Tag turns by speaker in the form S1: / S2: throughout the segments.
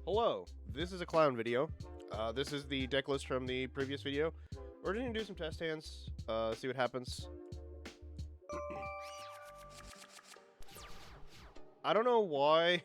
S1: Hello, this is a clown video. This is the deck list from the previous video. We're just gonna do some test hands, see what happens. I don't know why.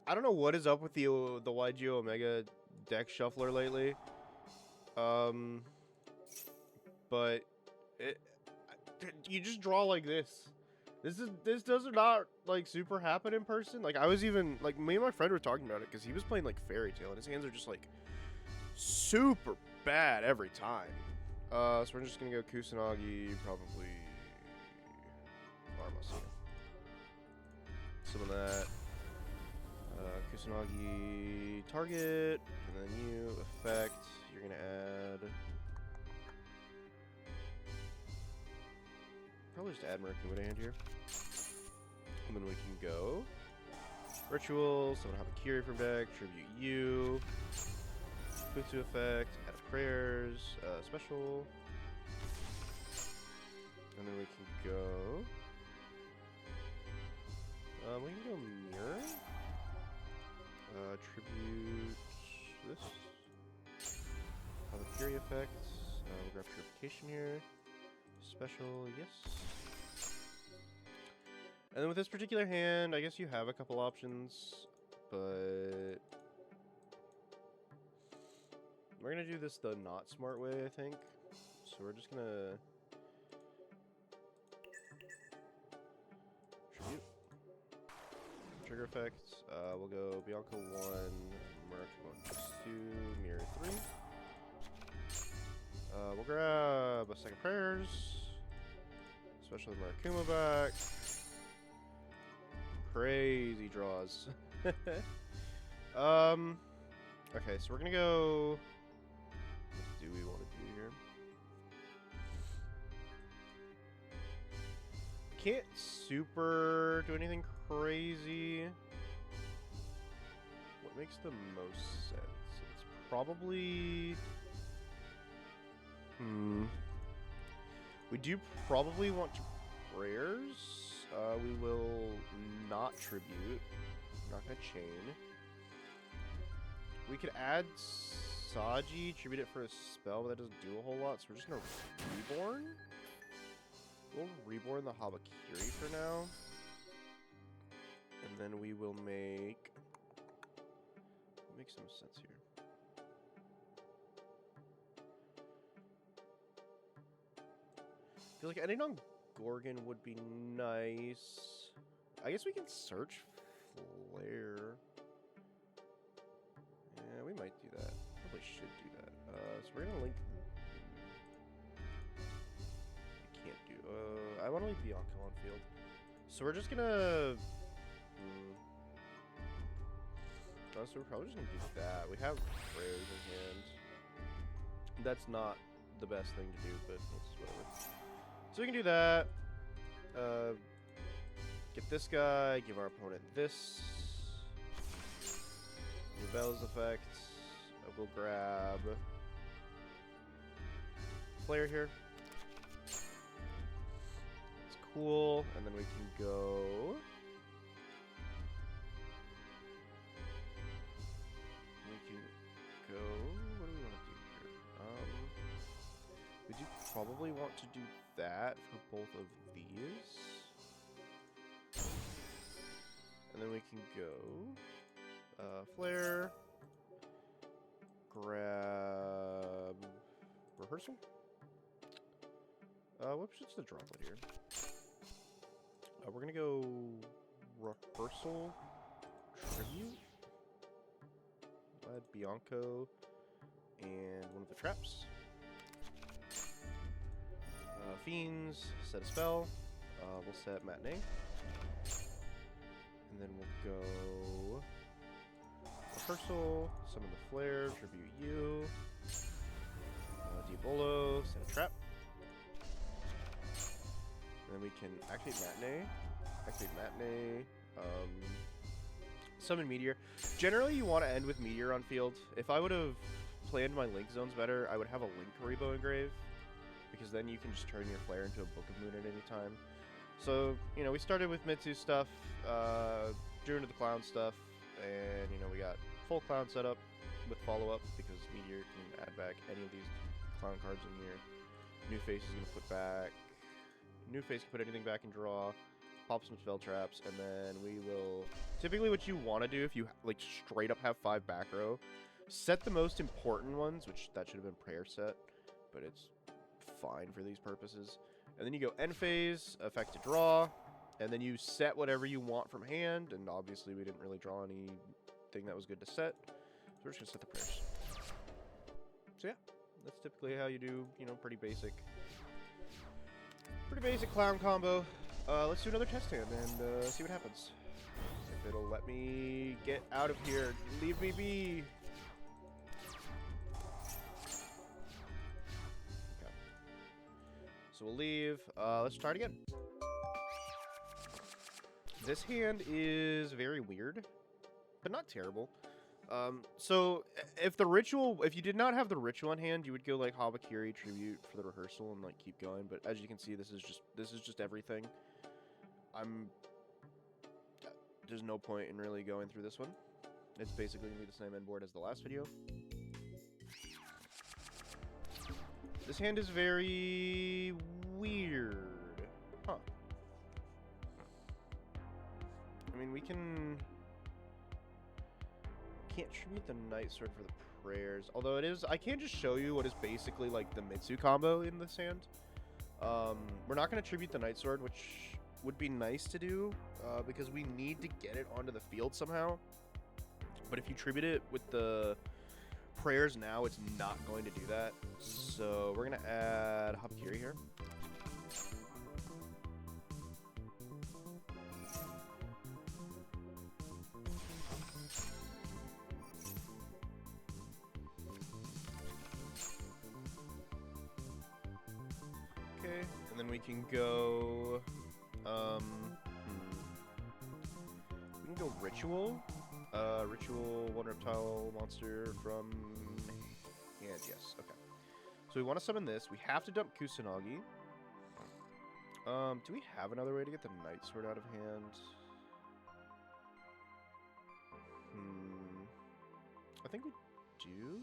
S1: I don't know what is up with the YG Omega deck shuffler lately. But you just draw like this. This does not like super happen in person. Like I was even like me and my friend were talking about it because he was playing like Fairy Tale and his hands are just like super bad every time. So we're just gonna go Kusanagi, probably Armasi. Some of that. Kusanagi target, and then you effect. You're gonna add. Probably just add Murakumo to hand here. And then we can go Ritual, someone have a Kiri from deck, Tribute you, Futsu effect, add a Prayers, special. And then we can go we can go Mirror. Tribute this. Have a Kiri effect. We'll grab Purification here. Special, yes. And then with this particular hand, I guess you have a couple options, but we're gonna do this the not smart way, I think. So we're just gonna tribute. Trigger effects. We'll go Bianca 1, Murakumo 2, Mirror 3. We'll grab a second Prayers, especially Murakumo back. Crazy draws. Okay, so we're gonna go. What do we want to do here? Can't super do anything crazy. What makes the most sense? It's probably. We do probably want to Prayers. We will not Tribute. Not gonna chain. We could add Saji, tribute it for a spell, but that doesn't do a whole lot, so we're just gonna Reborn. We'll Reborn the Habakiri for now. And then we will make some sense here. I feel like ending on Gorgon would be nice. I guess we can search Flare. Yeah, we might do that. Probably should do that. So we're gonna link. I can't do. I want to leave Bianca on field. So we're just gonna. So we're probably just gonna do that. We have Prayers in hand. That's not the best thing to do, but it's whatever. So we can do that. Get this guy, give our opponent this. Nubel's effect. We'll grab Flare here. It's cool. And then we can go. What do we want to do here? We do probably want to do that for both of these. And then we can go Flare, grab Rehearsal. What's the droplet here? We're gonna go Rehearsal, Tribute, add Bianco, and one of the traps. Fiends, set a spell. We'll set Matinee. And then we'll go Rehearsal, summon the Flare, tribute you. Diabolo, set a trap. And then we can activate Matinee. Summon Meteor. Generally, you want to end with Meteor on field. If I would have planned my Link zones better, I would have a Link Karibo engrave. Because then you can just turn your Flare into a Book of Moon at any time. So, you know, we started with Mitsu stuff, drew into the Clown stuff, and you know we got full clown setup with follow-up because Meteor can add back any of these clown cards in here. New Face is gonna put back. New Face can put anything back and draw. Pop some spell traps, and then we will. Typically, what you want to do if you like straight up have 5 back row, set the most important ones, which that should have been prayer set, but it's fine for these purposes. And then you go end phase, effect to draw, and then you set whatever you want from hand. And obviously, we didn't really draw anything that was good to set, so we're just gonna set the prayers. So yeah, that's typically how you do, you know, pretty basic clown combo. Let's do another test hand and see what happens. If it'll let me get out of here, leave me be. Okay. So we'll leave. Let's try it again. This hand is very weird, but not terrible. So if you did not have the ritual in hand, you would go like Habakiri Tribute for the rehearsal and like keep going. But as you can see, this is just everything. There's no point in really going through this one. It's basically gonna be the same end board as the last video. This hand is very weird. Huh. I mean, we can't tribute the Night Sword for the prayers. Although I can't just show you what is basically like the Mitsu combo in this hand. We're not gonna tribute the Night Sword, which would be nice to do, because we need to get it onto the field somehow. But if you tribute it with the prayers now, it's not going to do that. So we're going to add Habakiri here. Okay, and then we can go... we can go Ritual. Ritual, 1 reptile monster from hand. Yes, okay. So we want to summon this. We have to dump Kusanagi. Do we have another way to get the Night Sword out of hand? I think we do.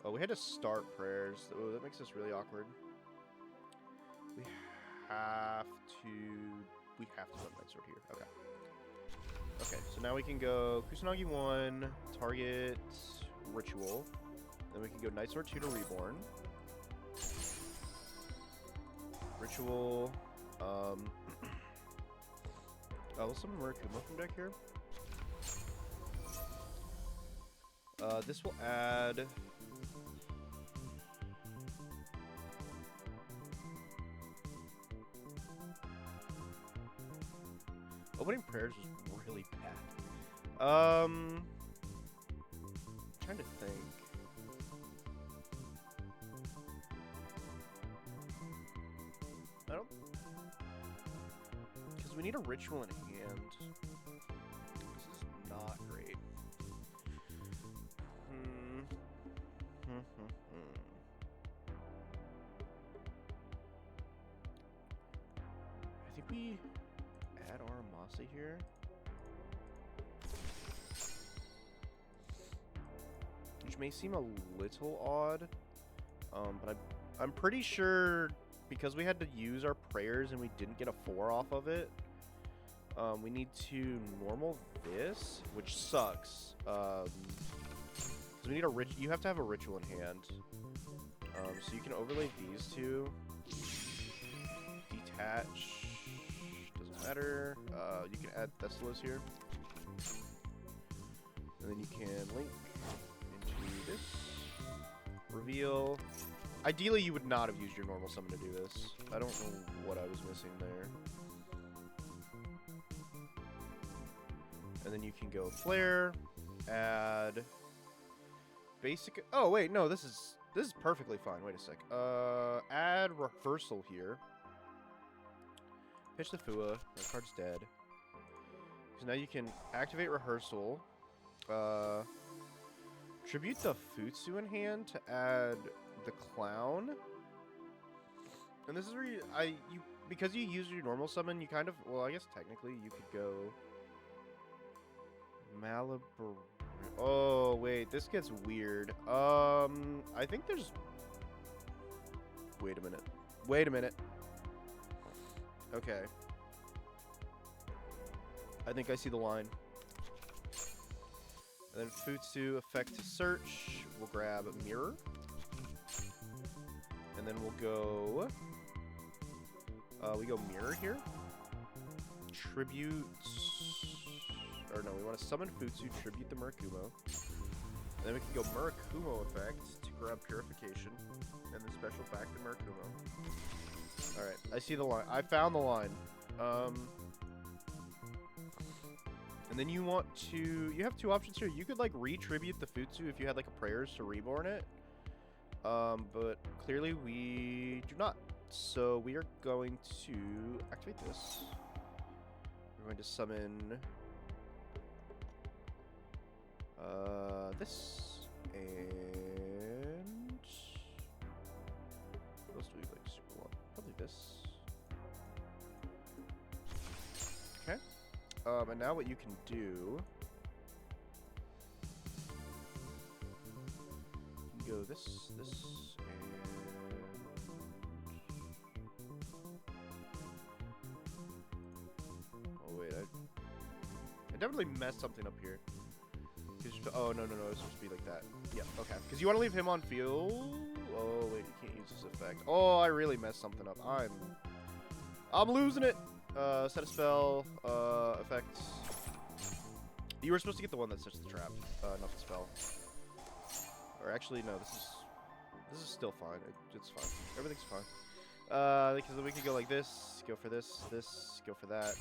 S1: Oh, we had to start prayers. Oh, that makes this really awkward. We have to dump Night Sword here. Okay. Okay, so now we can go Kusanagi 1, target Ritual. Then we can go Night Sword 2 to Reborn. Ritual. Let's summon Murakuma from deck here. This will add... Opening prayers was really bad. Trying to think. I don't... Because we need a ritual in hand. This is not great. I think we add Aramasa here. Which may seem a little odd. But I'm pretty sure because we had to use our prayers and we didn't get a 4 off of it, we need to normal this, which sucks. Because we need you have to have a ritual in hand. So you can overlay these two. Detach. Doesn't matter. You can add Thessalos here. And then you can link into this. Reveal. Ideally, you would not have used your normal summon to do this. I don't know what I was missing there. And then you can go Flare, add basic. Oh wait, no, this is perfectly fine. Wait a sec. Add Rehearsal here. Pitch the Fua. That card's dead. So now you can activate Rehearsal. Tribute the Futsu in hand to add the Clown. And this is where because you use your normal summon, you kind of, well, I guess technically you could go Malibu. Oh wait, this gets weird. I think there's. Wait a minute. Wait a minute. Okay. I think I see the line. And then Futsu effect to search. We'll grab a mirror. And then we'll go. We go mirror here. Tribute. Or no, we want to summon Futsu, tribute the Murakumo. And then we can go Murakumo effect to grab purification. And then special back to Murakumo. Alright, I see the line. I found the line. And then you want to... You have two options here. You could, like, retribute the Futsu if you had, like, a prayers to reborn it. But clearly we do not. So we are going to activate this. We're going to summon... this, and what else do we like super want? Probably this. Okay. And now what you can do, you can go this, and oh wait, I definitely messed something up here. Oh, no, it's supposed to be like that. Yeah, okay. Because you want to leave him on field? Oh, wait, you can't use this effect. Oh, I really messed something up. I'm losing it. Set a spell, effect. You were supposed to get the one that sets the trap, not the spell. Or actually, no, this is still fine. It's fine. Everything's fine. Because then we could go like this, go for this, go for that.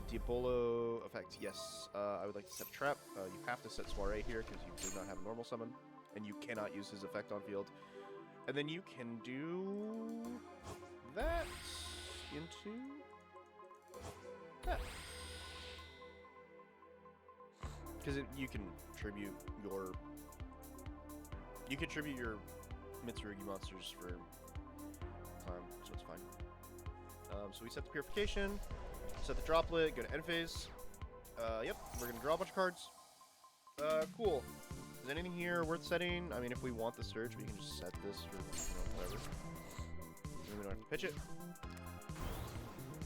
S1: Diabolo effect, yes. I would like to set a trap. You have to set Soiree here because you do not have a normal summon. And you cannot use his effect on field. And then you can do that into that. Because you can tribute your... You can tribute your Mitsurugi monsters for time, so it's fine. So we set the purification. Set the droplet, go to end phase. Yep, we're gonna draw a bunch of cards. Cool. Is anything here worth setting? I mean, if we want the search, we can just set this for, whatever. And we don't have to pitch it.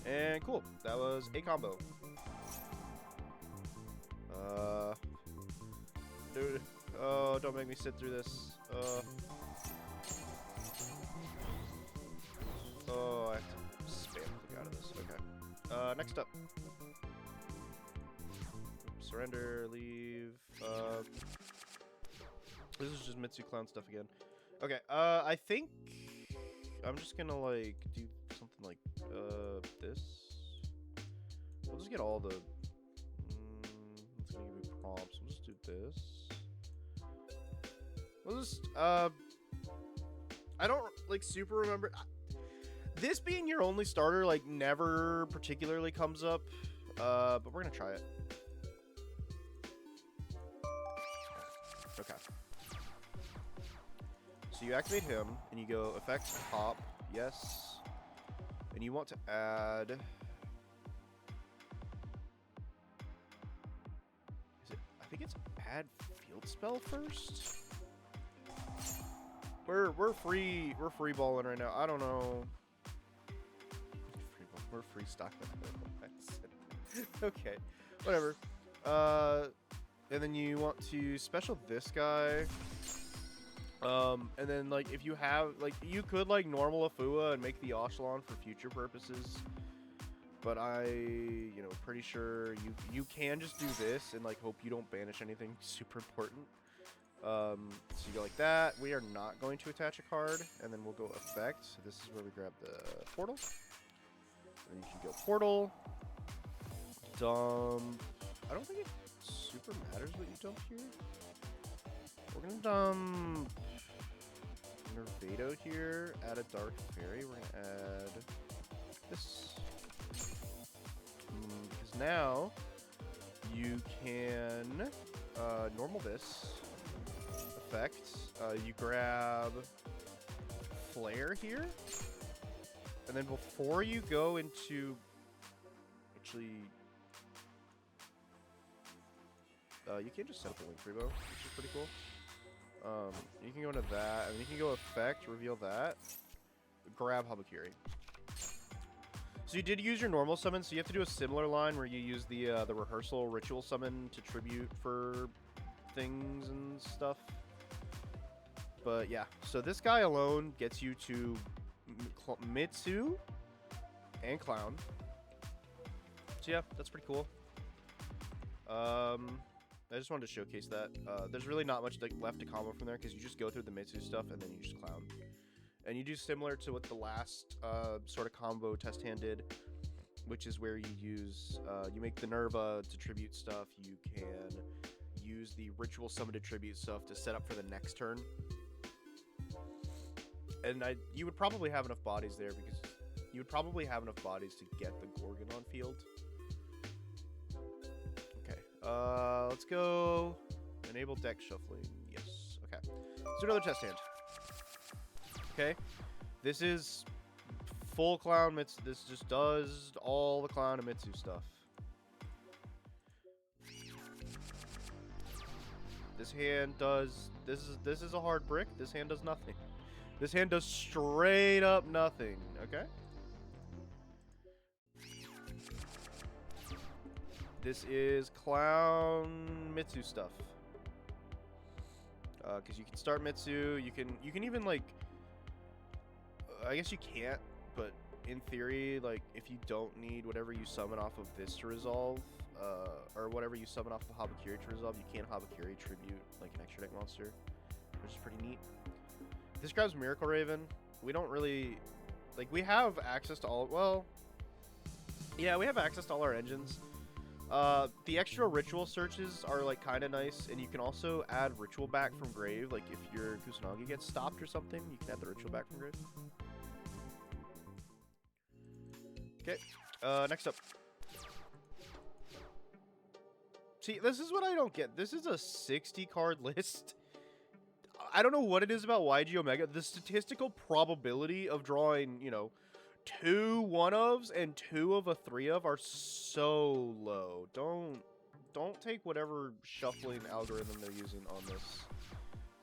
S1: And cool, that was a combo. Dude, oh, don't make me sit through this. Oh, I have to spam click out of this, okay. Next up. Surrender, leave. This is just Mitsu Clown stuff again. Okay, I think I'm just gonna, like, do something like, this. We'll just get all the... it's gonna give me prompts. We'll just do this. We'll just, I don't, like, super remember... This being your only starter, like, never particularly comes up, but we're gonna try it. Okay. So you activate him, and you go effects, pop, yes, and you want to add... Is it, I think it's add field spell first? We're free balling right now. I don't know. We're freestyling. Okay, whatever. And then you want to special this guy. And then, like, if you have, like, you could, like, normal Afua and make the Oshlon for future purposes. But pretty sure you can just do this and, like, hope you don't banish anything super important. So you go like that. We are not going to attach a card. And then we'll go effect. So this is where we grab the portal. And you can go portal. Dump. I don't think it super matters what you dump here. We're gonna dump Nervado here, add a Dark Fairy. We're gonna add this. Because now you can normal this effect. You grab Flare here. And then before you go into... Actually... you can just set up a link Freebo, which is pretty cool. You can go into that, and you can go effect, reveal that, grab Habakiri. So you did use your normal summon, so you have to do a similar line where you use the rehearsal ritual summon to tribute for things and stuff. But yeah, so this guy alone gets you to Mitsu and Clown. So yeah, that's pretty cool. I just wanted to showcase that. There's really not much left to combo from there because you just go through the Mitsu stuff and then you just Clown. And you do similar to what the last sort of combo test hand did, which is where you use, you make the Nerva to tribute stuff. You can use the ritual summon to tribute stuff to set up for the next turn. And you would probably have enough bodies there because you would probably have enough bodies to get the Gorgon on field. Okay, let's go enable deck shuffling. Yes, okay. Let's do another test hand. Okay, this is full Clown Mitsu. This just does all the Clown and Mitsu stuff. This hand does, this is a hard brick. This hand does nothing. This hand does straight up nothing, okay? This is Clown Mitsu stuff. Because you can start Mitsu, you can even like, I guess you can't, but in theory, like if you don't need whatever you summon off of this to resolve, or whatever you summon off of Habakiri to resolve, you can Habakiri tribute like an extra deck monster, which is pretty neat. This grabs Miracle Raven. We don't really, like, we have access to all, well, yeah, we have access to all our engines. The extra ritual searches are, like, kind of nice, and you can also add ritual back from grave. Like, if your Kusanagi gets stopped or something, you can add the ritual back from grave. Okay, next up. See, this is what I don't get. This is a 60-card list. I don't know what it is about YG Omega. The statistical probability of drawing, you know, 2 one-ofs and 2 of a 3-of are so low. Don't take whatever shuffling algorithm they're using on this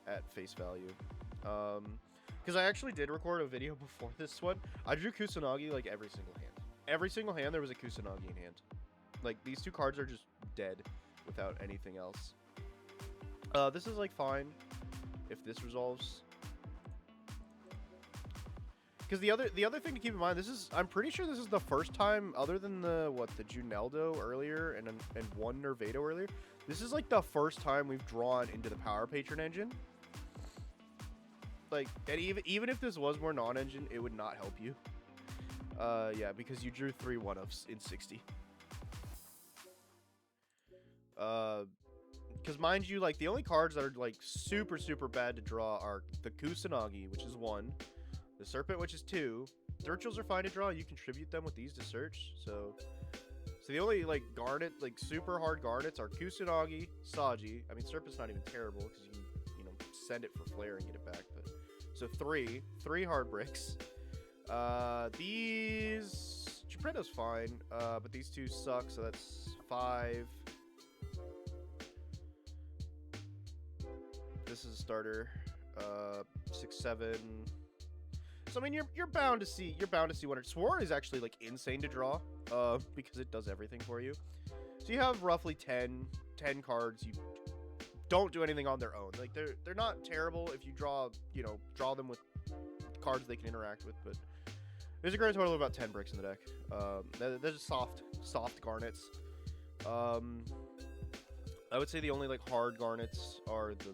S1: at face value. Because I actually did record a video before this one. I drew Kusanagi like every single hand. Every single hand there was a Kusanagi in hand. Like, these 2 cards are just dead without anything else. This is like fine if this resolves. Because the other thing to keep in mind, this is, I'm pretty sure this is the first time, other than the Juneldo earlier and one Nervado earlier, this is like the first time we've drawn into the Power Patron engine. Like, and even if this was more non-engine, it would not help you. Yeah, because you drew 3 one-ups in 60. Because mind you, like, the only cards that are, like, super, super bad to draw are the Kusanagi, which is 1, the Serpent, which is 2. The rituals are fine to draw. You contribute them with these to search. So the only, like, Garnet, like, super hard Garnets are Kusanagi, Saji. I mean, Serpent's not even terrible because you can, you know, send it for Flare and get it back. But so 3 hard bricks. These Geppetto's fine, but these 2 suck, so that's 5. This is a starter. 6, 7. So I mean, you're bound to see one. Sword is actually like insane to draw, because it does everything for you. So you have roughly 10 cards. You don't do anything on their own. Like they're not terrible if you draw them with cards they can interact with. But there's a grand total of about 10 bricks in the deck. They're just soft garnets. I would say the only like hard garnets are the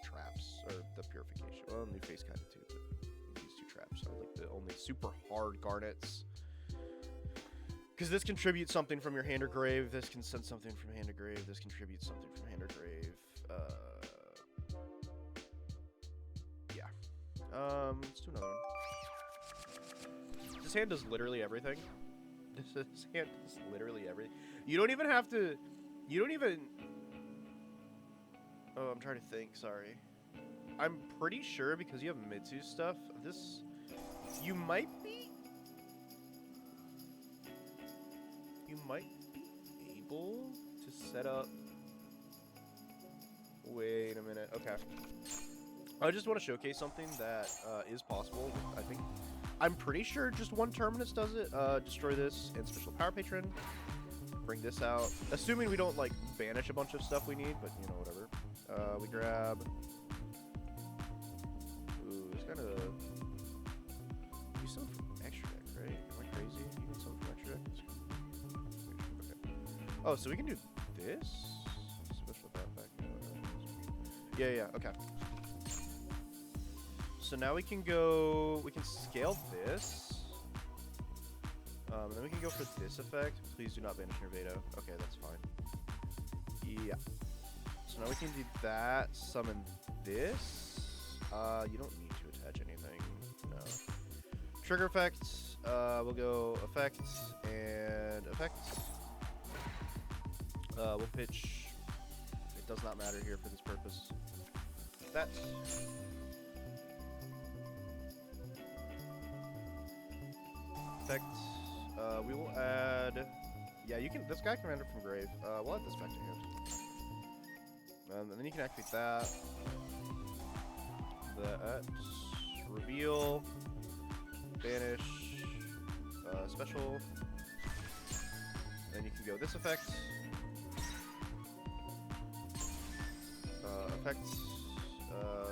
S1: traps or the purification. Well, new face kind of too, but these 2 traps are like the only super hard garnets. Because this contributes something from your hand or grave. This can send something from hand or grave. This contributes something from hand or grave. Yeah. Let's do another one. This hand does literally everything. This hand does literally everything. You don't even have to. You don't even. Oh, I'm trying to think. Sorry. I'm pretty sure because you have Mitsu stuff. You might be you might be able to set up... Wait a minute. Okay. I just want to showcase something that is possible. I'm pretty sure just one Terminus does it. Destroy this and special power patron. Bring this out. Assuming we don't like banish a bunch of stuff we need, but you know, whatever. We grab... Ooh, it's kind of... You sell from extra deck, right? Am I crazy? You can sell from extra deck? Okay. Oh, so we can do this? Special power pack. Yeah, okay. So now we can go... We can scale this. And then we can go for this effect. Please do not banish Nervado. Okay, that's fine. Yeah. So now we can do that. Summon this. You don't need to attach anything. No. Trigger effects. We'll go effects and effects. We'll pitch. It does not matter here for this purpose. That. Effects. We will add... Yeah, you can... This guy can enter from grave. We'll add this back to hand. And then you can activate that. That. Reveal. Banish. Special. Then you can go this effect. Effects.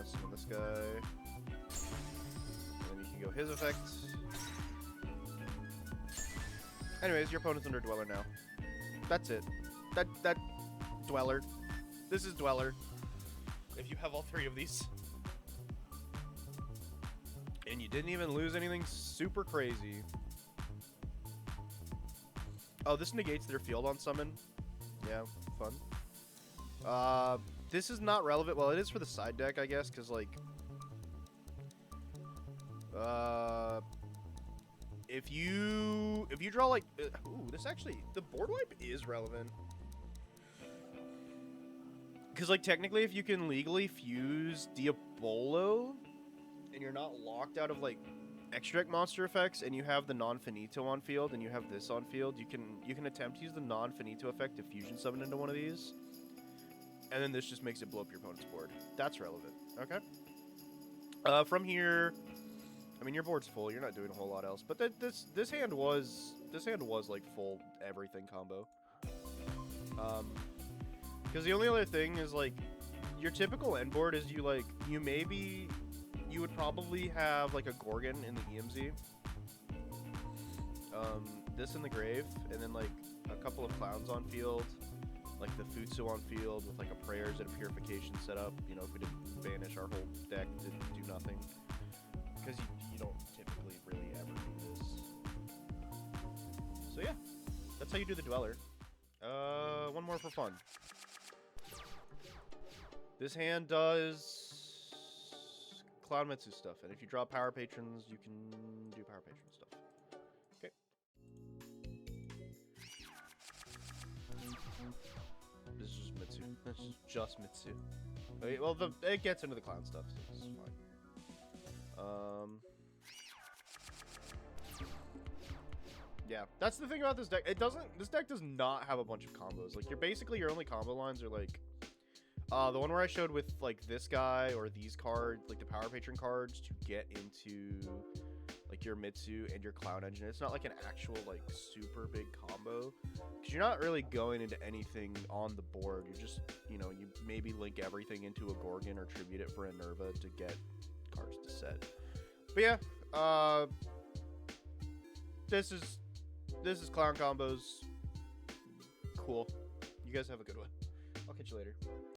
S1: Summon this guy. And then you can go his effect. Anyways, your opponent's under Dweller now. That's it. That Dweller. This is Dweller. If you have all three of these. And you didn't even lose anything super crazy. Oh, this negates their field on summon. Yeah, fun. This is not relevant. Well, it is for the side deck, I guess, because, like... If you draw like, ooh, this actually, the board wipe is relevant. Because like technically if you can legally fuse Diabolo and you're not locked out of like extra deck monster effects and you have the non-finito on field and you have this on field, you can attempt to use the non-finito effect to fusion summon into one of these. And then this just makes it blow up your opponent's board. That's relevant. Okay. From here, I mean, your board's full. You're not doing a whole lot else. But this hand was like full everything combo. Because the only other thing is like your typical end board is you would probably have like a Gorgon in the EMZ. This in the grave, and then like a couple of clowns on field, like the Futsu on field with like a prayers and a purification set up. You know, if we didn't banish our whole deck to do nothing. Because you don't typically really ever do this. So yeah, that's how you do the Dweller. One more for fun. This hand does Clown Metsu stuff, and if you draw Power Patrons, you can do Power Patron stuff. Okay. This is just Mitsu. This is just Mitsu. Okay, well, it gets into the clown stuff, so this is fine. Yeah, that's the thing about this deck. This deck does not have a bunch of combos. Like, your only combo lines are like, the one where I showed with like this guy or these cards, like the Power Patron cards to get into like your Mitsu and your Clown Engine. It's not like an actual like super big combo because you're not really going into anything on the board. You're just, you know, you maybe link everything into a Gorgon or tribute it for a Nerva to get cards to set. But yeah, this is clown combos. Cool. You guys have a good one. I'll catch you later.